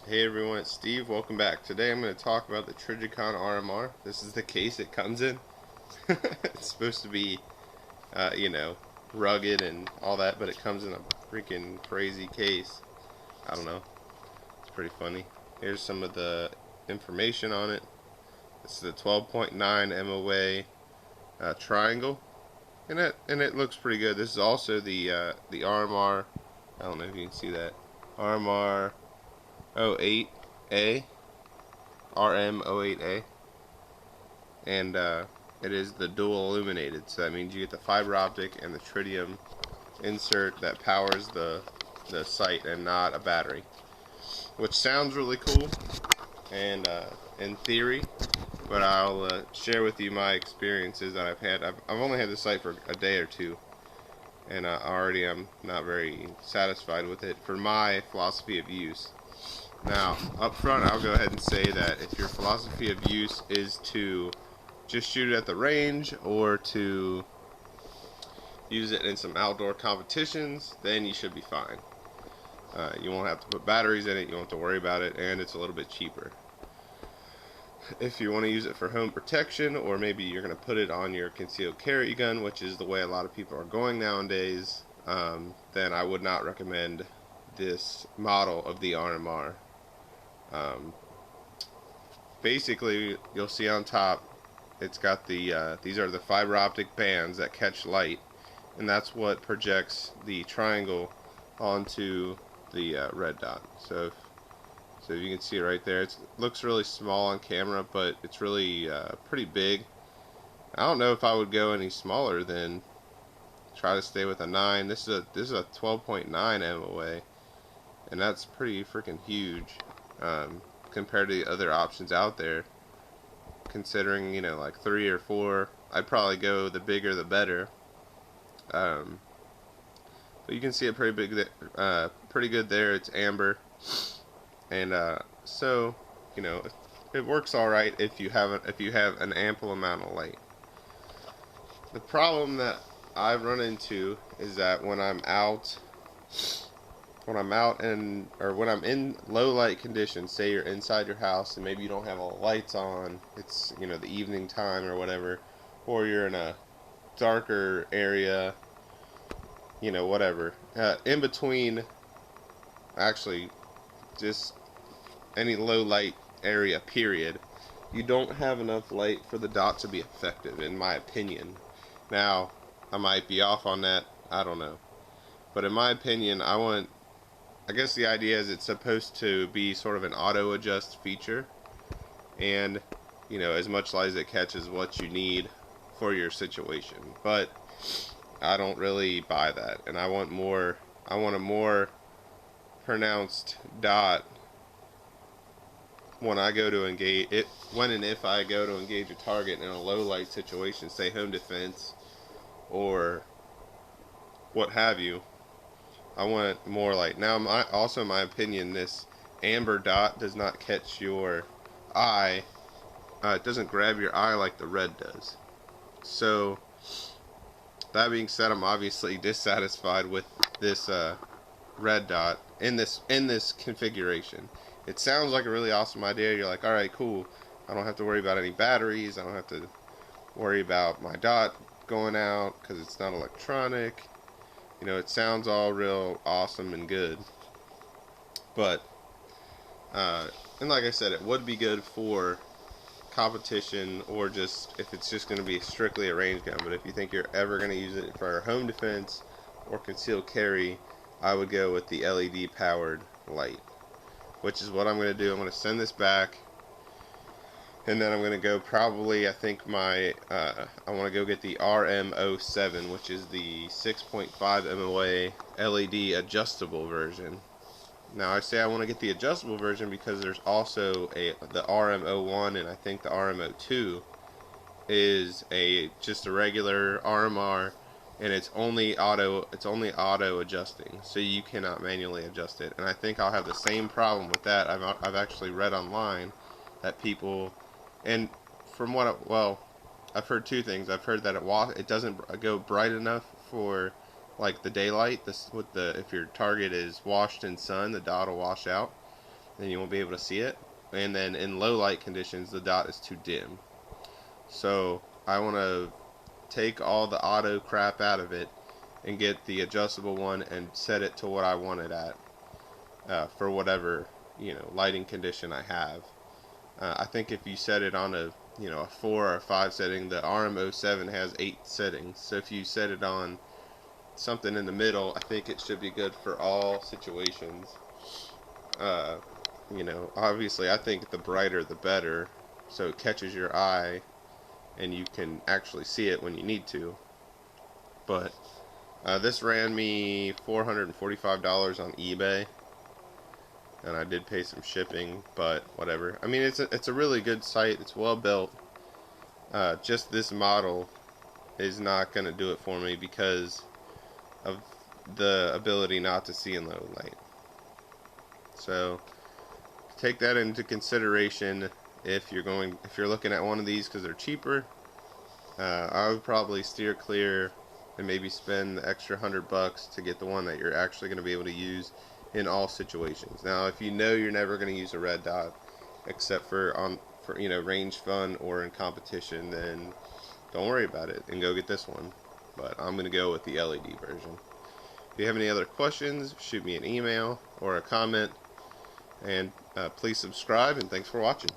Hey everyone, it's Steve. Welcome back. Today I'm going to talk about the Trijicon RMR. This is the case it comes in. It's supposed to be, rugged and all that, but it comes in a freaking crazy case. I don't know. It's pretty funny. Here's some of the information on it. This is the 12.9 MOA triangle, and it looks pretty good. This is also the RMR. I don't know if you can see that RMR RM08A, RM08A, and it is the dual illuminated. So that means you get the fiber optic and the tritium insert that powers the sight and not a battery, which sounds really cool and in theory, but I'll share with you my experiences that I've had. I've only had the sight for a day or two, and already I'm not very satisfied with it for my philosophy of use. Now, up front, I'll go ahead and say that if your philosophy of use is to just shoot it at the range or to use it in some outdoor competitions, then you should be fine. You won't have to put batteries in it, you won't have to worry about it, and it's a little bit cheaper. If you want to use it for home protection, or maybe you're going to put it on your concealed carry gun, which is the way a lot of people are going nowadays, then I would not recommend this model of the RMR. Basically, you'll see on top, it's got the these are the fiber optic bands that catch light, and that's what projects the triangle onto the red dot. So you can see it right there. It looks really small on camera, but it's really pretty big. I don't know if I would go any smaller than try to stay with a 9. This is a 12.9 MOA, and that's pretty freaking huge. Compared to the other options out there, considering like 3 or 4, I'd probably go the bigger the better. But you can see it pretty big, pretty good there. It's amber, and so it works all right if you have an ample amount of light. The problem that I've run into is that when I'm out or when I'm in low light conditions, say you're inside your house and maybe you don't have all the lights on, it's the evening time or whatever, or you're in a darker area, whatever, in between, actually just any low light area period, you don't have enough light for the dot to be effective, in my opinion. Now, I might be off on that, I don't know, but in my opinion, I guess the idea is it's supposed to be sort of an auto adjust feature, and as much light as it catches what you need for your situation. But I don't really buy that, and I want a more pronounced dot when I go to engage it, when and if I go to engage a target in a low light situation, say home defense or what have you. I want more light. Now, also in my opinion, this amber dot does not catch your eye. It doesn't grab your eye like the red does. So, that being said, I'm obviously dissatisfied with this red dot in this configuration. It sounds like a really awesome idea. You're like, all right, cool. I don't have to worry about any batteries. I don't have to worry about my dot going out because it's not electronic. It sounds all real awesome and good, but and like I said, it would be good for competition, or just if it's just going to be strictly a range gun. But if you think you're ever going to use it for home defense or concealed carry, I would go with the LED powered light, which is what I'm going to do. I'm going to send this back, and then I'm going to go probably, I think I want to go get the RM07, which is the 6.5 MOA LED adjustable version. Now, I say I want to get the adjustable version because there's also the RM01, and I think the RM02 is just a regular RMR, and it's only auto adjusting, so you cannot manually adjust it. And I think I'll have the same problem with that. I've actually read online that people, and from what I've heard two things. I've heard that it doesn't go bright enough for like the daylight. If your target is washed in sun, the dot will wash out. then you won't be able to see it. And then in low light conditions, the dot is too dim. So I want to take all the auto crap out of it and get the adjustable one and set it to what I want it at for whatever lighting condition I have. I think if you set it on a 4 or a 5 setting, the RM07 has 8 settings. So if you set it on something in the middle, I think it should be good for all situations. Obviously I think the brighter the better, so it catches your eye and you can actually see it when you need to. But this ran me $445 on eBay, and I did pay some shipping, but whatever. I mean, it's a really good site. It's well built. Just this model is not going to do it for me because of the ability not to see in low light. So take that into consideration if you're looking at one of these because they're cheaper. I would probably steer clear and maybe spend the extra $100 to get the one that you're actually going to be able to use in all situations. Now, if you know you're never going to use a red dot except for range fun or in competition, then don't worry about it and go get this one. But I'm going to go with the LED version. If you have any other questions, shoot me an email or a comment, and please subscribe, and thanks for watching.